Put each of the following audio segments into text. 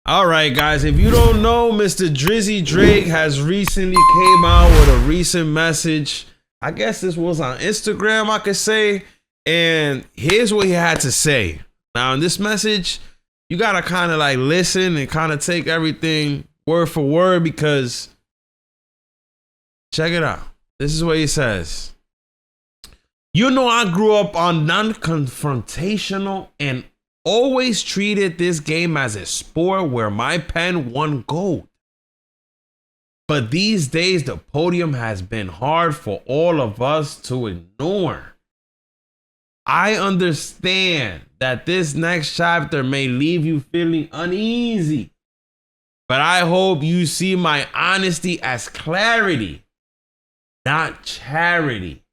All right, guys, if you don't know, Mr. Drizzy Drake has recently came out with a recent message. I guess this was on Instagram, I could say. And here's what he had to say. Now, in this message, you got to kind of like listen and kind of take everything word for word because check it out. This is what he says. You know, I grew up on non-confrontational and always treated this game as a sport where my pen won gold. But these days, the podium has been hard for all of us to ignore. I understand that this next chapter may leave you feeling uneasy, but I hope you see my honesty as clarity, not charity,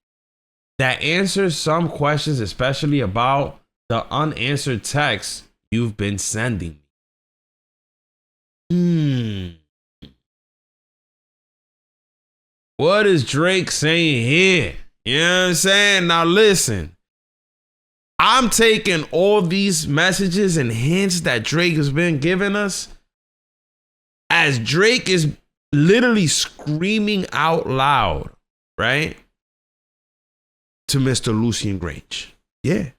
that answers some questions, especially about the unanswered texts you've been sending me. What is Drake saying here? You know what I'm saying? Now listen, I'm taking all these messages and hints that Drake has been giving us as Drake is literally screaming out loud, right? To Mr. Lucian Grange. Yeah.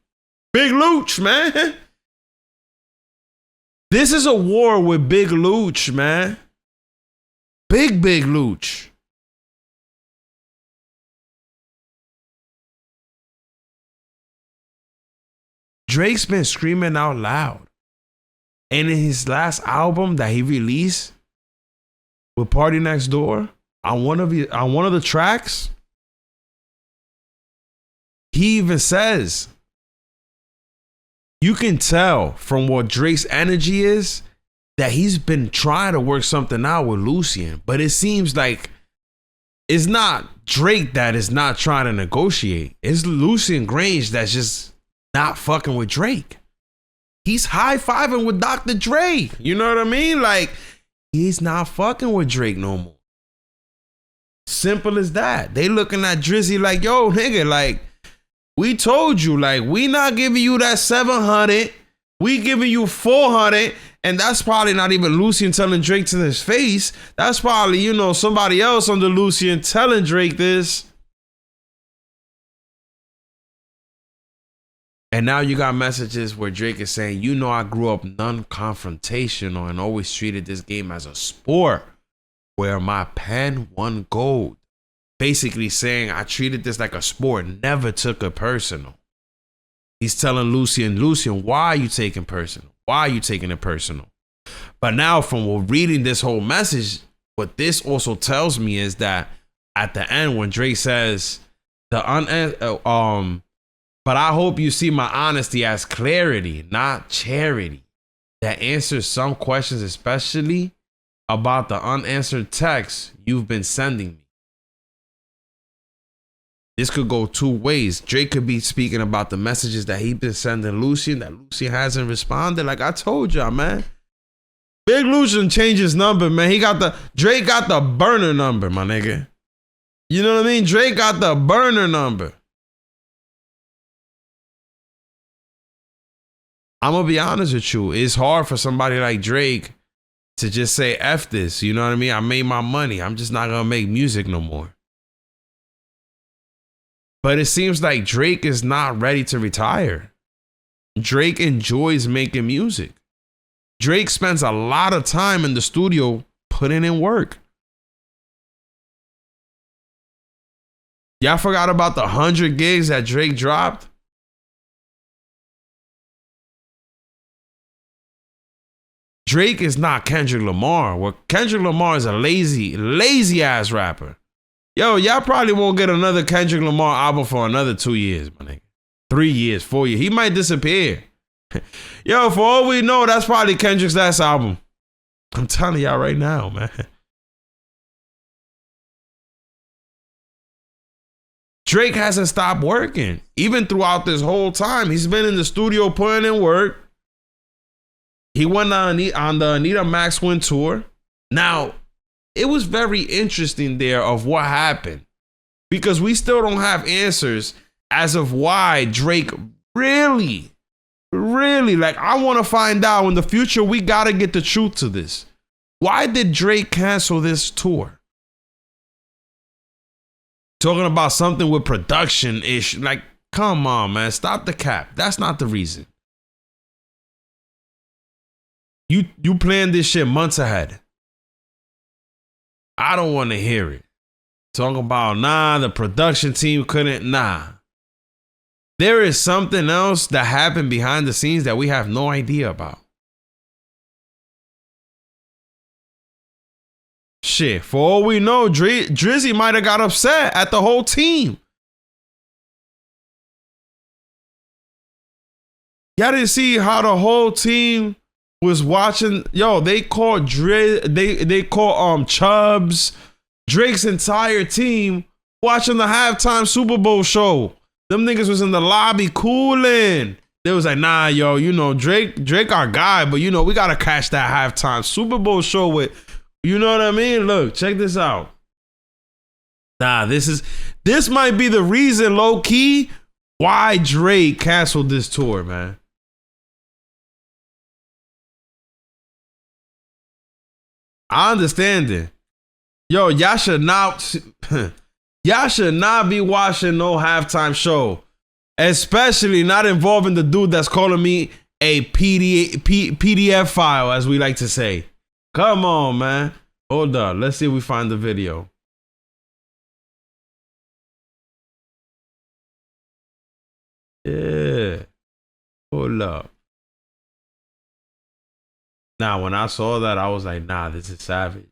Big Luch, man. This is a war with Big Luch, man. Big Luch. Drake's been screaming out loud. And in his last album that he released with Party Next Door, on one of the tracks, he even says, you can tell from what Drake's energy is that he's been trying to work something out with Lucian, but it seems like it's not Drake that is not trying to negotiate. It's Lucian Grange that's just not fucking with Drake. He's high-fiving with Dr. Dre. You know what I mean? Like, he's not fucking with Drake no more. Simple as that. They looking at Drizzy like, yo, nigga, like, we told you, like, we not giving you that 700. We giving you 400. And that's probably not even Lucian telling Drake to his face. That's probably, you know, somebody else under Lucian telling Drake this. And now you got messages where Drake is saying, you know, I grew up non-confrontational and always treated this game as a sport where my pen won gold. Basically saying I treated this like a sport, never took it personal. He's telling Lucian, why are you taking personal? Why are you taking it personal? But now from reading this whole message, what this also tells me is that at the end when Drake says but I hope you see my honesty as clarity, not charity, that answers some questions, especially about the unanswered texts you've been sending me. This could go two ways. Drake could be speaking about the messages that he's been sending Lucian, that Lucian hasn't responded. Like I told y'all, man. Big Lucian changed his number, man. Drake got the burner number, my nigga. You know what I mean? Drake got the burner number. I'm gonna be honest with you. It's hard for somebody like Drake to just say F this. You know what I mean? I made my money. I'm just not gonna make music no more. But it seems like Drake is not ready to retire. Drake enjoys making music. Drake spends a lot of time in the studio putting in work. Y'all forgot about the 100 gigs that Drake dropped? Drake is not Kendrick Lamar. Well, Kendrick Lamar is a lazy ass rapper. Yo, y'all probably won't get another Kendrick Lamar album for another 2 years, my nigga. 3 years, 4 years. He might disappear. Yo, for all we know, that's probably Kendrick's last album. I'm telling y'all right now, man. Drake hasn't stopped working. Even throughout this whole time, he's been in the studio putting in work. He went on the Anita Maxwell tour. Now, it was very interesting there of what happened because we still don't have answers as of why Drake really Really, like, I want to find out in the future. We got to get the truth to this. Why did Drake cancel this tour? Talking about something with production ish. Like, come on, man. Stop the cap. That's not the reason. You planned this shit months ahead. I don't want to hear it. Talking about, nah, the production team couldn't. Nah. There is something else that happened behind the scenes that we have no idea about. Shit, for all we know, Drizzy might have got upset at the whole team. Y'all didn't see how the whole team was watching. Yo, they called they called Chubbs, Drake's entire team, watching the halftime Super Bowl show. Them niggas was in the lobby cooling. They was like, nah, yo, you know, Drake our guy, but you know, we gotta catch that halftime Super Bowl show with, you know what I mean? Look, check this out. Nah, this might be the reason, low key, why Drake canceled this tour, man. I understand it. Yo, y'all should not be watching no halftime show, especially not involving the dude that's calling me a PDF file, as we like to say. Come on, man. Hold up. Let's see if we find the video. Yeah. Hold up. Now, when I saw that, I was like, nah, this is savage.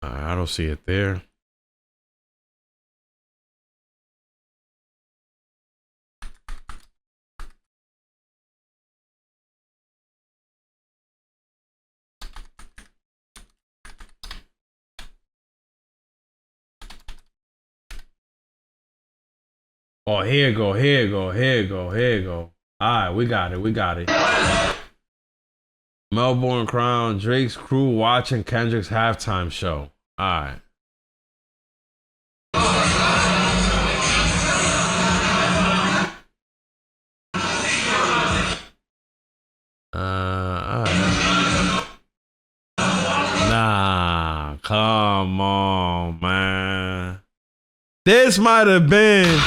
I don't see it there. Oh, here you go. All right, we got it. Melbourne Crown, Drake's crew watching Kendrick's halftime show. All right. All right. Nah, come on, man. This might have been.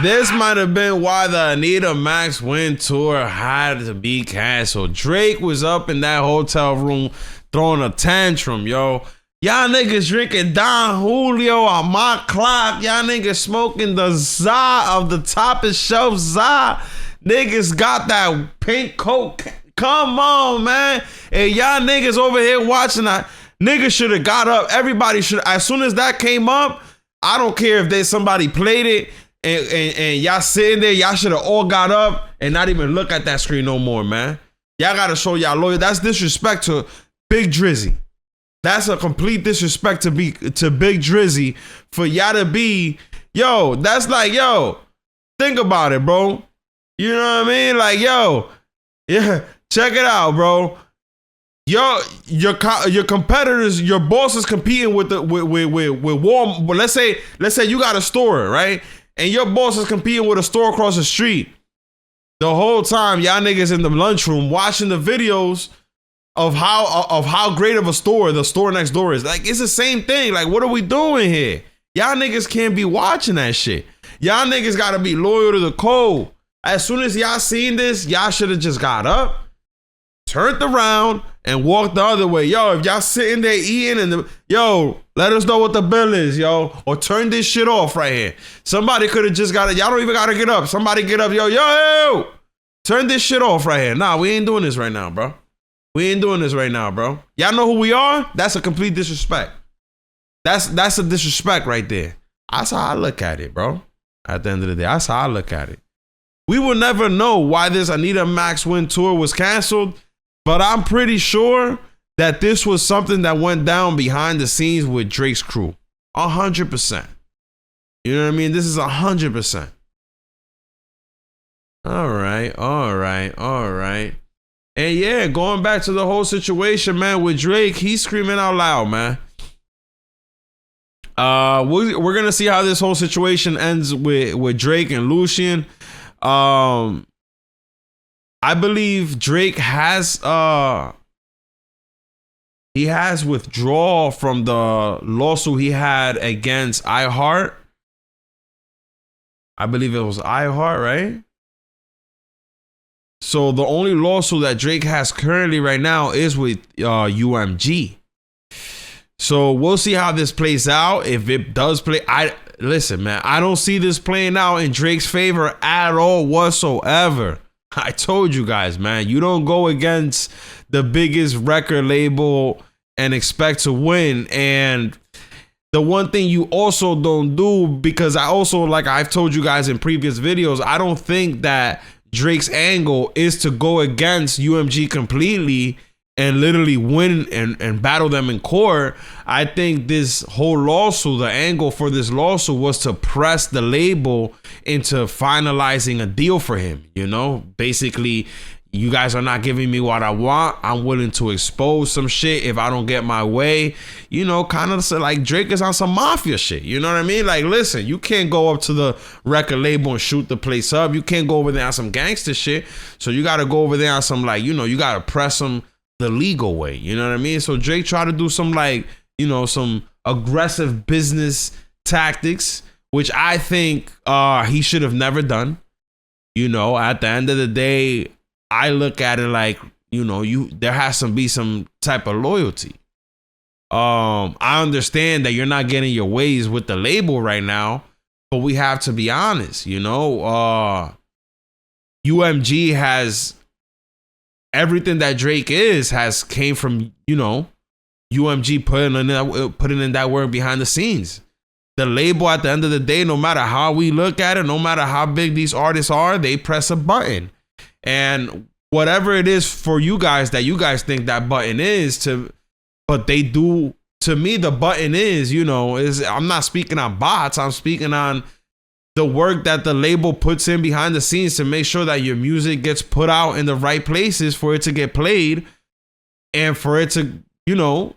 This might have been why the Anita Max Win tour had to be canceled. Drake was up in that hotel room throwing a tantrum, yo. Y'all niggas drinking Don Julio on my clock. Y'all niggas smoking the za of the top of shelf za. Niggas got that pink coke. Come on, man. And y'all niggas over here watching that. Niggas should have got up. Everybody should. As soon as that came up, I don't care if somebody played it. And y'all sitting there, y'all should have all got up and not even look at that screen no more, man. Y'all gotta show y'all loyal. That's disrespect to Big Drizzy. That's a complete disrespect to Big Drizzy for y'all to be, yo, that's like, yo, think about it, bro. You know what I mean? Like, yo, yeah, check it out, bro. Yo, your competitors, your boss is competing with Walmart. But let's say you got a store, right? And your boss is competing with a store across the street. The whole time, y'all niggas in the lunchroom watching the videos of how great of a store the store next door is. Like, it's the same thing. Like, what are we doing here? Y'all niggas can't be watching that shit. Y'all niggas gotta be loyal to the code. As soon as y'all seen this, y'all should have just got up, turned around, and walked the other way. Yo, if y'all sitting there eating and yo, let us know what the bill is, yo. Or turn this shit off right here. Somebody could have just got it. Y'all don't even gotta get up. Somebody get up, yo. Turn this shit off right here. Nah, we ain't doing this right now, bro. Y'all know who we are? That's a complete disrespect. That's a disrespect right there. That's how I look at it, bro. At the end of the day, that's how I look at it. We will never know why this Anita Max Win tour was canceled, but I'm pretty sure that this was something that went down behind the scenes with Drake's crew. 100%. You know what I mean? This is 100%. All right. And yeah, going back to the whole situation, man, with Drake, he's screaming out loud, man. We're gonna see how this whole situation ends with Drake and Lucian. I believe Drake has he has withdrawal from the lawsuit he had against iHeart. I believe it was iHeart, right? So the only lawsuit that Drake has currently right now is with UMG. So we'll see how this plays out. If it does play, listen, man, I don't see this playing out in Drake's favor at all whatsoever. I told you guys, man, you don't go against the biggest record label and expect to win. And the one thing you also don't do, because I also, like I've told you guys in previous videos, I don't think that Drake's angle is to go against UMG completely and literally win and battle them in court. I think this whole lawsuit, the angle for this lawsuit was to press the label into finalizing a deal for him. You know, basically, you guys are not giving me what I want. I'm willing to expose some shit if I don't get my way. You know, kind of like Drake is on some mafia shit. You know what I mean? Like, listen, you can't go up to the record label and shoot the place up. You can't go over there on some gangster shit. So you got to go over there on some, like, you know, you got to press them the legal way. You know what I mean? So Drake tried to do some, like, you know, some aggressive business tactics, which I think he should have never done. You know, at the end of the day, I look at it like, you know, there has to be some type of loyalty. I understand that you're not getting your ways with the label right now, but we have to be honest, you know, UMG has everything that Drake has came from, you know, UMG putting in that work behind the scenes. The label, at the end of the day, no matter how we look at it, no matter how big these artists are, they press a button. And whatever it is for you guys that you guys think that button is, but they do, to me, the button is, you know, I'm not speaking on bots. I'm speaking on the work that the label puts in behind the scenes to make sure that your music gets put out in the right places for it to get played and for it to, you know,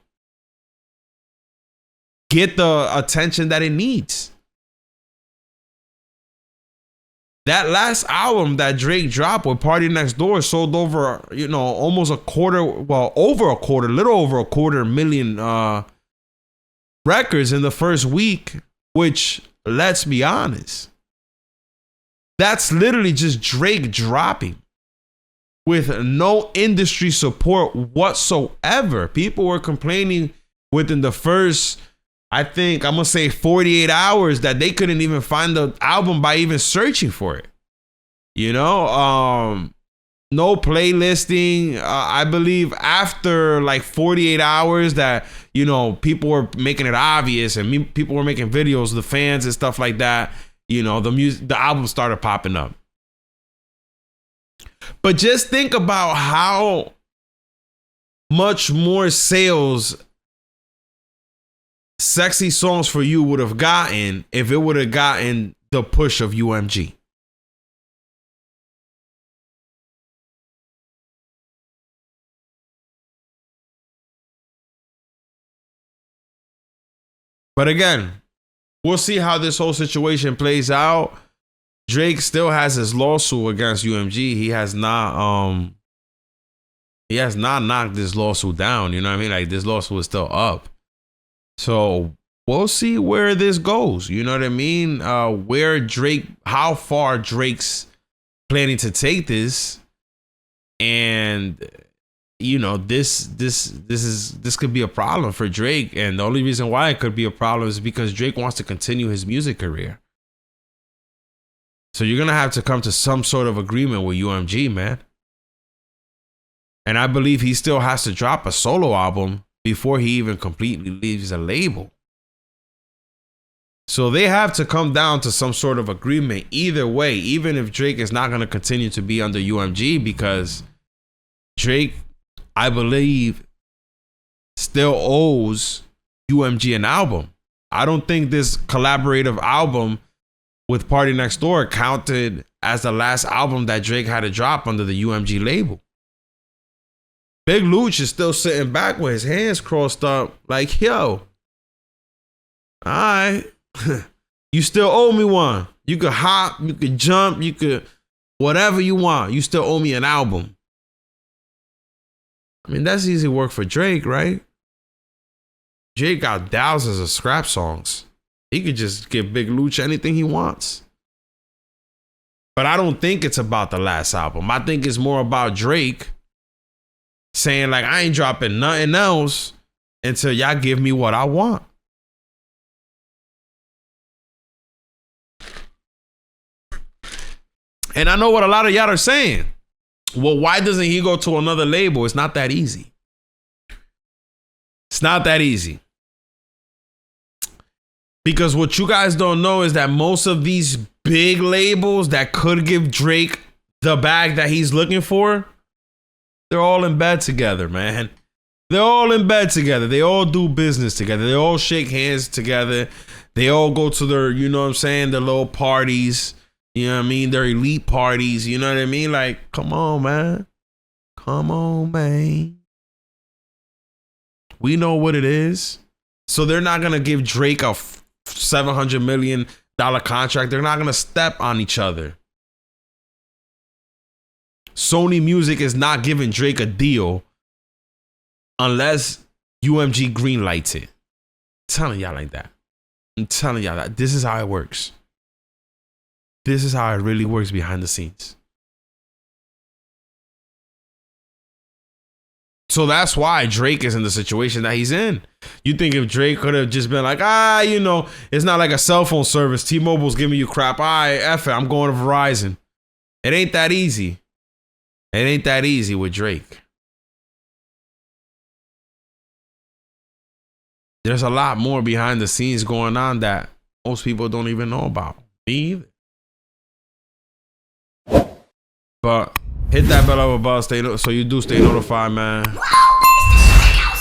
get the attention that it needs. That last album that Drake dropped with Party Next Door sold over, you know, almost a quarter, well, over a quarter, little over a 250,000 records in the first week, which, let's be honest, that's literally just Drake dropping with no industry support whatsoever. People were complaining within the first, I think I'm gonna say 48 hours, that they couldn't even find the album by even searching for it. You know, no playlisting. I believe after like 48 hours that, you know, people were making it obvious and people were making videos, the fans and stuff like that, you know, the album started popping up. But just think about how much more sales Sexy Songs for You would have gotten if it would have gotten the push of UMG. But again, we'll see how this whole situation plays out. Drake still has his lawsuit against UMG. He has not knocked this lawsuit down. You know what I mean? Like, this lawsuit is still up. So we'll see where this goes. You know what I mean? How far Drake's planning to take this. And, you know, this could be a problem for Drake. And the only reason why it could be a problem is because Drake wants to continue his music career. So you're going to have to come to some sort of agreement with UMG, man. And I believe he still has to drop a solo album before he even completely leaves a label. So they have to come down to some sort of agreement either way, even if Drake is not going to continue to be under UMG, because Drake, I believe, still owes UMG an album. I don't think this collaborative album with Party Next Door counted as the last album that Drake had to drop under the UMG label. Big Luch is still sitting back with his hands crossed up like, yo, All right. You still owe me one. You could hop, you could jump, you could whatever you want. You still owe me an album. I mean, that's easy work for Drake, right? Drake got thousands of scrap songs. He could just give Big Lucha anything he wants. But I don't think it's about the last album. I think it's more about Drake saying, like, I ain't dropping nothing else until y'all give me what I want. And I know what a lot of y'all are saying. Well, why doesn't he go to another label? It's not that easy. It's not that easy. Because what you guys don't know is that most of these big labels that could give Drake the bag that he's looking for, they're all in bed together, man. They're all in bed together. They all do business together. They all shake hands together. They all go to their, you know what I'm saying, their little parties. You know what I mean? Their elite parties. You know what I mean? Like, come on, man. Come on, man. We know what it is. So they're not going to give Drake a $700 million contract. They're not going to step on each other. Sony Music is not giving Drake a deal unless UMG greenlights it. I'm telling y'all like that. I'm telling y'all that. This is how it works. This is how it really works behind the scenes. So that's why Drake is in the situation that he's in. You think if Drake could have just been like, you know, it's not like a cell phone service. T-Mobile's giving you crap. F it, I'm going to Verizon. It ain't that easy. It ain't that easy with Drake. There's a lot more behind the scenes going on that most people don't even know about. Me either. But hit that bell up above so you do stay notified, man.